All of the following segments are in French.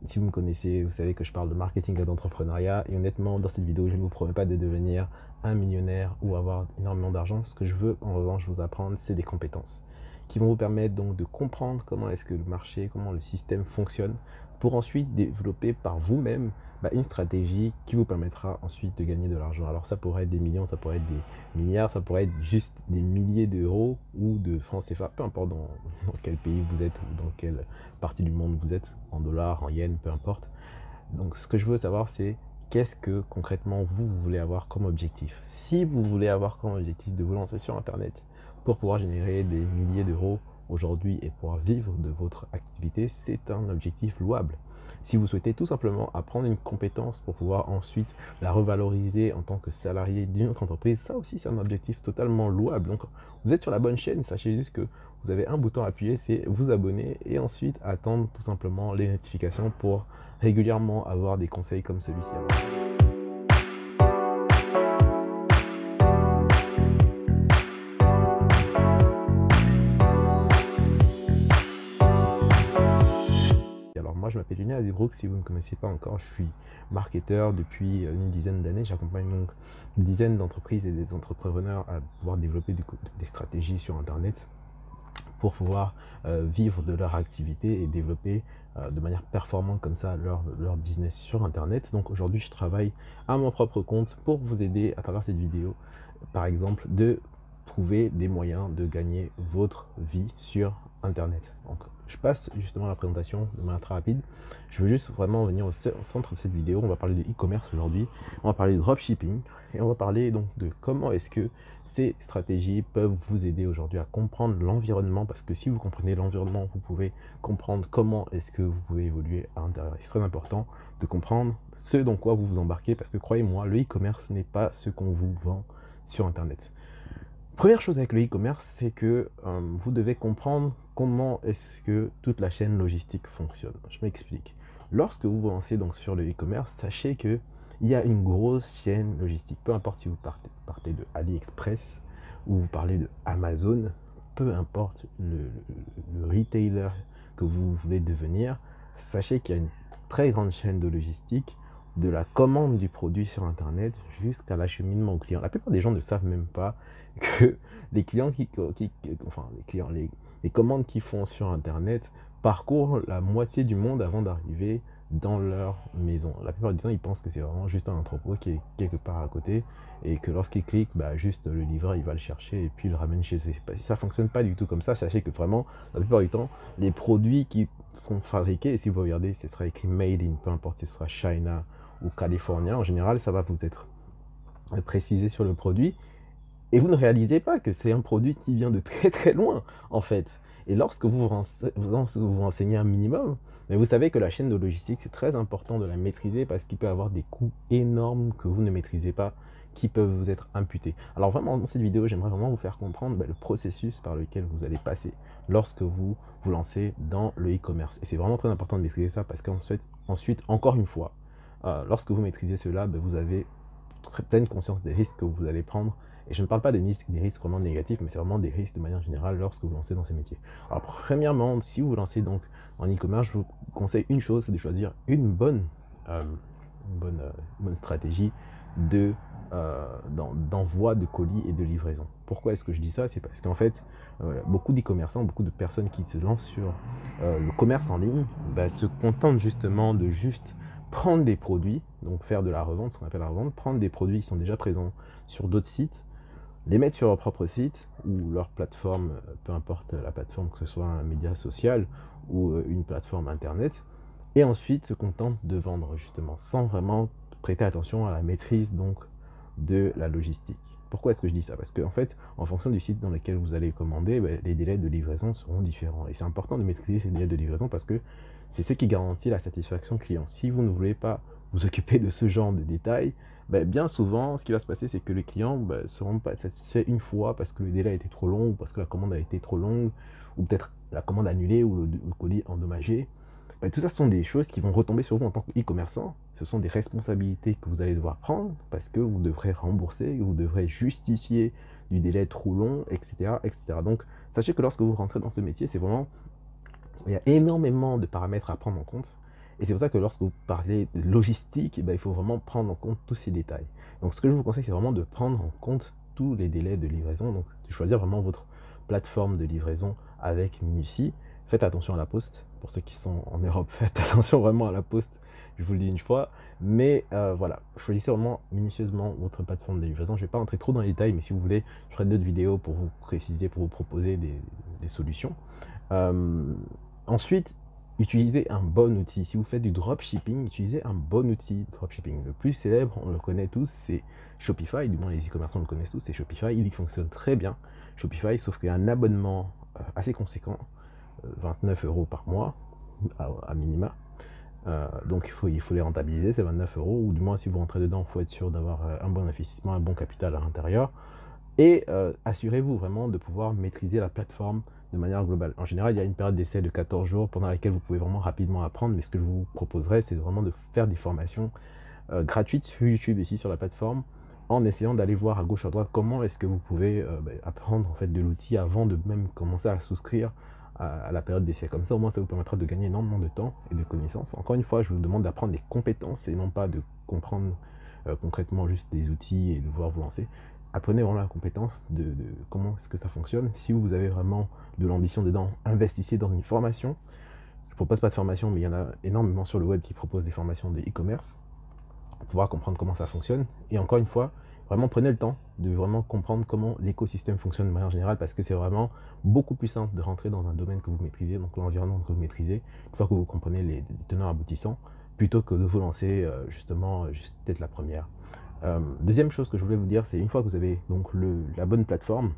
si vous me connaissez, vous savez que je parle de marketing et d'entrepreneuriat. Et honnêtement, dans cette vidéo, je ne vous promets pas de devenir un millionnaire ou avoir énormément d'argent. Ce que je veux, en revanche, vous apprendre, c'est des compétences qui vont vous permettre donc de comprendre comment est-ce que le marché, comment le système fonctionne, pour ensuite développer par vous-même une stratégie qui vous permettra ensuite de gagner de l'argent. Alors ça pourrait être des millions, ça pourrait être des milliards, ça pourrait être juste des milliers d'euros ou de francs CFA, peu importe dans quel pays vous êtes ou dans quelle partie du monde vous êtes, en dollars, en yens, peu importe. Donc ce que je veux savoir, c'est qu'est-ce que concrètement vous voulez avoir comme objectif. Si vous voulez avoir comme objectif de vous lancer sur Internet pour pouvoir générer des milliers d'euros aujourd'hui et pouvoir vivre de votre activité, c'est un objectif louable. Si vous souhaitez tout simplement apprendre une compétence pour pouvoir ensuite la revaloriser en tant que salarié d'une autre entreprise, ça aussi c'est un objectif totalement louable. Donc vous êtes sur la bonne chaîne, sachez juste que vous avez un bouton à appuyer, c'est vous abonner et ensuite attendre tout simplement les notifications pour régulièrement avoir des conseils comme celui-ci. Alors moi je m'appelle Julien Adebrook, si vous ne me connaissez pas encore, je suis marketeur depuis une dizaine d'années. J'accompagne donc une dizaine d'entreprises et des entrepreneurs à pouvoir développer des stratégies sur Internet pour pouvoir vivre de leur activité et développer de manière performante comme ça leur business sur Internet. Donc aujourd'hui, je travaille à mon propre compte pour vous aider à travers cette vidéo, par exemple, de trouver des moyens de gagner votre vie sur Internet. Donc je passe justement à la présentation de manière très rapide. Je veux juste vraiment venir au centre de cette vidéo. On va parler de e-commerce aujourd'hui, on va parler de dropshipping et on va parler donc de comment est-ce que ces stratégies peuvent vous aider aujourd'hui à comprendre l'environnement, parce que si vous comprenez l'environnement, vous pouvez comprendre comment est-ce que vous pouvez évoluer à l'intérieur. C'est très important de comprendre ce dans quoi vous vous embarquez, parce que croyez-moi, le e-commerce n'est pas ce qu'on vous vend sur Internet. Première chose avec le e-commerce, c'est que vous devez comprendre comment est-ce que toute la chaîne logistique fonctionne. Je m'explique. Lorsque vous vous lancez donc sur le e-commerce, sachez que il y a une grosse chaîne logistique. Peu importe si vous partez de AliExpress ou vous parlez de Amazon, peu importe le retailer que vous voulez devenir, sachez qu'il y a une très grande chaîne de logistique, de la commande du produit sur Internet jusqu'à l'acheminement au client. La plupart des gens ne savent même pas que les clients les commandes qu'ils font sur Internet parcourent la moitié du monde avant d'arriver dans leur maison. La plupart du temps, ils pensent que c'est vraiment juste un entrepôt qui est quelque part à côté et que lorsqu'ils cliquent, juste le livreur, il va le chercher et puis il le ramène chez eux. Ça ne fonctionne pas du tout comme ça. Sachez que vraiment, la plupart du temps, les produits qui sont fabriqués, et si vous regardez, ce sera écrit Made in, peu importe si ce sera China ou California, en général, ça va vous être précisé sur le produit. Et vous ne réalisez pas que c'est un produit qui vient de très très loin, en fait. Et lorsque vous vous renseignez un minimum, mais vous savez que la chaîne de logistique, c'est très important de la maîtriser parce qu'il peut y avoir des coûts énormes que vous ne maîtrisez pas, qui peuvent vous être imputés. Alors vraiment, dans cette vidéo, j'aimerais vraiment vous faire comprendre le processus par lequel vous allez passer lorsque vous vous lancez dans le e-commerce. Et c'est vraiment très important de maîtriser ça parce qu'ensuite, encore une fois, lorsque vous maîtrisez cela, vous avez pleine conscience des risques que vous allez prendre. Et je ne parle pas des risques vraiment négatifs, mais c'est vraiment des risques de manière générale lorsque vous lancez dans ces métiers. Alors premièrement, si vous vous lancez donc en e-commerce, je vous conseille une chose, c'est de choisir une bonne stratégie d'envoi de colis et de livraison. Pourquoi est-ce que je dis ça? C'est parce qu'en fait, beaucoup d'e-commerçants, beaucoup de personnes qui se lancent sur le commerce en ligne, se contentent justement de prendre des produits, donc faire de la revente, ce qu'on appelle la revente, prendre des produits qui sont déjà présents sur d'autres sites, les mettre sur leur propre site ou leur plateforme, peu importe la plateforme, que ce soit un média social ou une plateforme internet, et ensuite se contentent de vendre justement, sans vraiment prêter attention à la maîtrise donc de la logistique. Pourquoi est-ce que je dis ça? Parce qu'en fait, en fonction du site dans lequel vous allez commander, les délais de livraison seront différents. Et c'est important de maîtriser ces délais de livraison parce que c'est ce qui garantit la satisfaction client. Si vous ne voulez pas vous occuper de ce genre de détails, bien souvent, ce qui va se passer, c'est que les clients ne seront pas satisfaits une fois parce que le délai a été trop long, ou parce que la commande a été trop longue, ou peut-être la commande annulée ou le colis endommagé. Tout ça, ce sont des choses qui vont retomber sur vous en tant qu'e-commerçant. Ce sont des responsabilités que vous allez devoir prendre parce que vous devrez rembourser, vous devrez justifier du délai trop long, etc., etc. Donc, sachez que lorsque vous rentrez dans ce métier, il y a énormément de paramètres à prendre en compte. Et c'est pour ça que lorsque vous parlez de logistique, il faut vraiment prendre en compte tous ces détails. Donc ce que je vous conseille, c'est vraiment de prendre en compte tous les délais de livraison, donc de choisir vraiment votre plateforme de livraison avec minutie. Faites attention à la poste. Pour ceux qui sont en Europe, faites attention vraiment à la poste, je vous le dis une fois. Mais voilà, choisissez vraiment minutieusement votre plateforme de livraison. Je ne vais pas entrer trop dans les détails, mais si vous voulez, je ferai d'autres vidéos pour vous préciser, pour vous proposer des solutions. Ensuite, utilisez un bon outil. Si vous faites du dropshipping, utilisez un bon outil de dropshipping. Le plus célèbre, on le connaît tous, c'est Shopify. Du moins, les e-commerçants le connaissent tous, c'est Shopify. Il fonctionne très bien, Shopify, sauf qu'il y a un abonnement assez conséquent, 29 € par mois, à minima. Donc il faut les rentabiliser, ces 29 €, ou du moins si vous rentrez dedans, il faut être sûr d'avoir un bon investissement, un bon capital à l'intérieur. Et assurez-vous vraiment de pouvoir maîtriser la plateforme de manière globale. En général, il y a une période d'essai de 14 jours pendant laquelle vous pouvez vraiment rapidement apprendre, mais ce que je vous proposerais, c'est vraiment de faire des formations gratuites sur YouTube, ici sur la plateforme, en essayant d'aller voir à gauche, à droite, comment est-ce que vous pouvez apprendre en fait de l'outil avant de même commencer à souscrire à la période d'essai. Comme ça, au moins, ça vous permettra de gagner énormément de temps et de connaissances. Encore une fois, je vous demande d'apprendre des compétences et non pas de comprendre concrètement juste des outils et de pouvoir vous lancer. Apprenez vraiment la compétence de comment est-ce que ça fonctionne. Si vous avez vraiment de l'ambition dedans, investissez dans une formation. Je ne propose pas de formation, mais il y en a énormément sur le web qui proposent des formations de e-commerce pour pouvoir comprendre comment ça fonctionne. Et encore une fois, vraiment prenez le temps de vraiment comprendre comment l'écosystème fonctionne de manière générale, parce que c'est vraiment beaucoup plus simple de rentrer dans un domaine que vous maîtrisez, donc l'environnement que vous maîtrisez, une fois que vous comprenez les tenants aboutissants, plutôt que de vous lancer justement juste peut-être la première. Deuxième chose que je voulais vous dire, c'est une fois que vous avez donc la bonne plateforme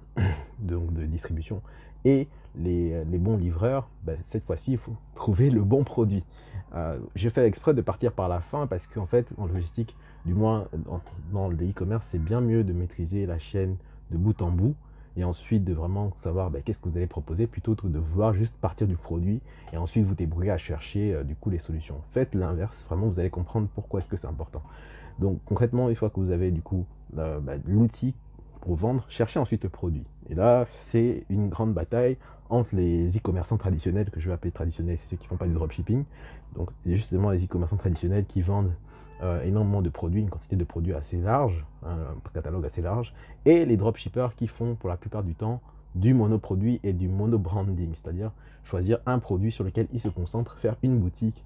donc de distribution et les bons livreurs, cette fois-ci, il faut trouver le bon produit. J'ai fait exprès de partir par la fin parce qu'en fait, en logistique, du moins dans le e-commerce, c'est bien mieux de maîtriser la chaîne de bout en bout et ensuite de vraiment savoir qu'est-ce que vous allez proposer plutôt que de vouloir juste partir du produit et ensuite vous débrouiller à chercher du coup les solutions. Faites l'inverse, vraiment vous allez comprendre pourquoi est-ce que c'est important. Donc concrètement, une fois que vous avez du coup l'outil pour vendre, cherchez ensuite le produit. Et là, c'est une grande bataille entre les e-commerçants traditionnels, que je vais appeler traditionnels, c'est ceux qui ne font pas du dropshipping. Donc justement les e-commerçants traditionnels qui vendent énormément de produits, une quantité de produits assez large, un catalogue assez large, et les dropshippers qui font pour la plupart du temps du monoproduit et du mono-branding, c'est-à-dire choisir un produit sur lequel ils se concentrent, faire une boutique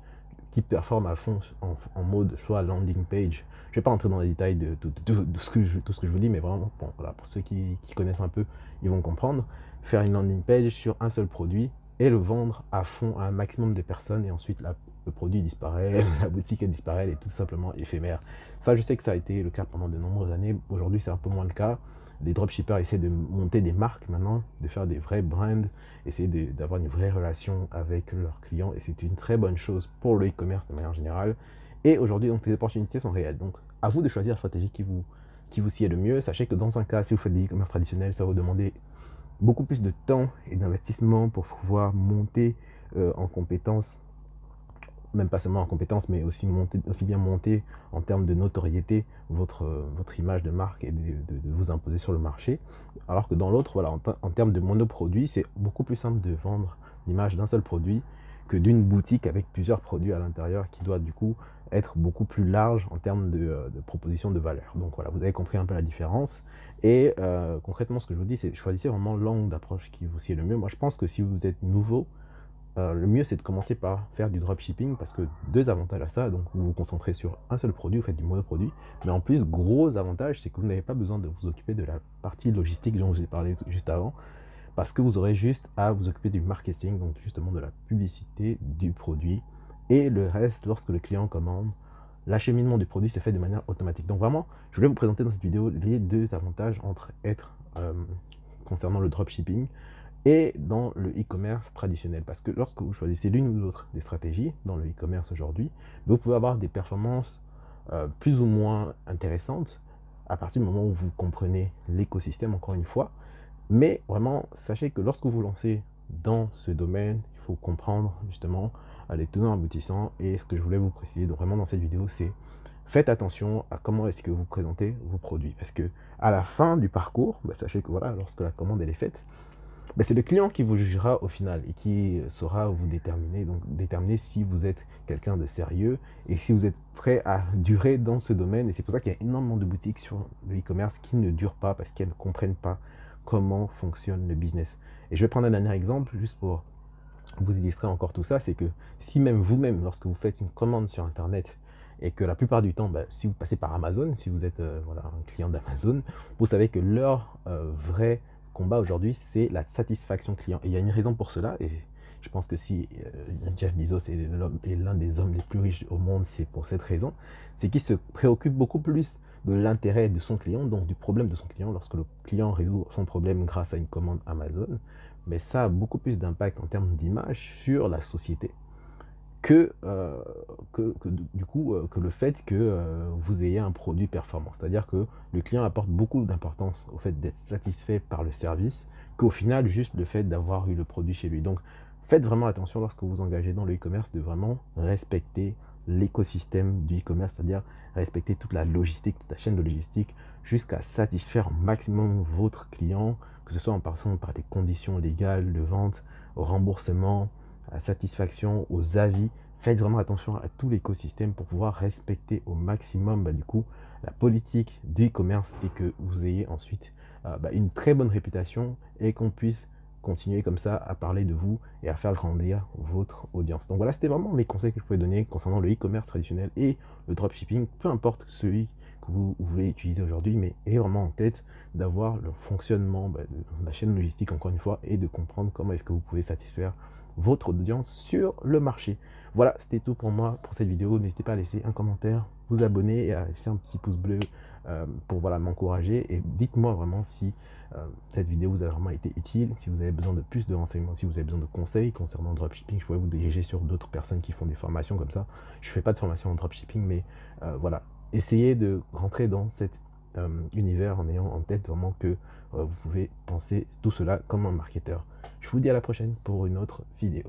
qui performe à fond en mode soit landing page. Je ne vais pas entrer dans les détails de tout ce que je vous dis, mais vraiment, bon, voilà, pour ceux qui connaissent un peu, ils vont comprendre. Faire une landing page sur un seul produit et le vendre à fond à un maximum de personnes, et ensuite le produit disparaît, la boutique elle disparaît, elle est tout simplement éphémère. Ça, je sais que ça a été le cas pendant de nombreuses années. Aujourd'hui, c'est un peu moins le cas. Les dropshippers essaient de monter des marques maintenant, de faire des vrais brands, essayer d'avoir une vraie relation avec leurs clients, et c'est une très bonne chose pour le e-commerce de manière générale. Et aujourd'hui, donc, les opportunités sont réelles. Donc, à vous de choisir la stratégie qui vous sied le mieux. Sachez que dans un cas, si vous faites des e-commerce traditionnels, ça va vous demander beaucoup plus de temps et d'investissement pour pouvoir monter en compétences, même pas seulement en compétences, mais aussi bien monter en termes de notoriété votre image de marque et de vous imposer sur le marché. Alors que dans l'autre, voilà, en termes de monoproduit, c'est beaucoup plus simple de vendre l'image d'un seul produit que d'une boutique avec plusieurs produits à l'intérieur qui doit du coup être beaucoup plus large en termes de proposition de valeur. Donc voilà, vous avez compris un peu la différence. Et concrètement, ce que je vous dis, c'est choisissez vraiment l'angle d'approche qui vous sied le mieux. Moi, je pense que si vous êtes nouveau, le mieux c'est de commencer par faire du dropshipping, parce que deux avantages à ça, donc vous vous concentrez sur un seul produit, vous faites du monoproduit, mais en plus gros avantage c'est que vous n'avez pas besoin de vous occuper de la partie logistique dont je vous ai parlé juste avant, parce que vous aurez juste à vous occuper du marketing, donc justement de la publicité du produit, et le reste, lorsque le client commande, l'acheminement du produit se fait de manière automatique. Donc vraiment, je voulais vous présenter dans cette vidéo les deux avantages entre être concernant le dropshipping et dans le e-commerce traditionnel. Parce que lorsque vous choisissez l'une ou l'autre des stratégies dans le e-commerce aujourd'hui, vous pouvez avoir des performances plus ou moins intéressantes à partir du moment où vous comprenez l'écosystème, encore une fois. Mais vraiment, sachez que lorsque vous lancez dans ce domaine, il faut comprendre justement les tenants aboutissants. Et ce que je voulais vous préciser vraiment dans cette vidéo, c'est faites attention à comment est-ce que vous présentez vos produits. Parce que à la fin du parcours, sachez que voilà, lorsque la commande elle est faite, Ben, c'est le client qui vous jugera au final et qui saura vous déterminer, donc déterminer si vous êtes quelqu'un de sérieux et si vous êtes prêt à durer dans ce domaine. Et c'est pour ça qu'il y a énormément de boutiques sur le e-commerce qui ne durent pas parce qu'elles ne comprennent pas comment fonctionne le business. Et je vais prendre un dernier exemple juste pour vous illustrer encore tout ça, c'est que si même vous-même, lorsque vous faites une commande sur Internet, et que la plupart du temps, bah, si vous passez par Amazon, si vous êtes voilà, un client d'Amazon, vous savez que leur vrai combat aujourd'hui, c'est la satisfaction client. Et il y a une raison pour cela, et je pense que si Jeff Bezos est l'un des hommes les plus riches au monde, c'est pour cette raison, c'est qu'il se préoccupe beaucoup plus de l'intérêt de son client, donc du problème de son client, lorsque le client résout son problème grâce à une commande Amazon, mais ça a beaucoup plus d'impact en termes d'image sur la société du coup, que le fait que vous ayez un produit performant. C'est-à-dire que le client apporte beaucoup d'importance au fait d'être satisfait par le service, qu'au final, juste le fait d'avoir eu le produit chez lui. Donc, faites vraiment attention lorsque vous vous engagez dans le e-commerce de vraiment respecter l'écosystème du e-commerce, c'est-à-dire respecter toute la logistique, toute la chaîne de logistique, jusqu'à satisfaire au maximum votre client, que ce soit en passant par des conditions légales de vente, au remboursement, à la satisfaction, aux avis. Faites vraiment attention à tout l'écosystème pour pouvoir respecter au maximum du coup la politique du e-commerce et que vous ayez ensuite une très bonne réputation et qu'on puisse continuer comme ça à parler de vous et à faire grandir votre audience. Donc voilà, c'était vraiment mes conseils que je pouvais donner concernant le e-commerce traditionnel et le dropshipping, peu importe celui que vous voulez utiliser aujourd'hui, mais ayez vraiment en tête d'avoir le fonctionnement de la chaîne logistique encore une fois et de comprendre comment est-ce que vous pouvez satisfaire votre audience sur le marché. Voilà, c'était tout pour moi pour cette vidéo. N'hésitez pas à laisser un commentaire, vous abonner et à laisser un petit pouce bleu pour voilà, m'encourager. Et dites-moi vraiment si cette vidéo vous a vraiment été utile, si vous avez besoin de plus de renseignements, si vous avez besoin de conseils concernant le dropshipping. Je pourrais vous diriger sur d'autres personnes qui font des formations comme ça. Je ne fais pas de formation en dropshipping, mais voilà, essayez de rentrer dans cet univers en ayant en tête vraiment que vous pouvez penser tout cela comme un marketeur. Je vous dis à la prochaine pour une autre vidéo.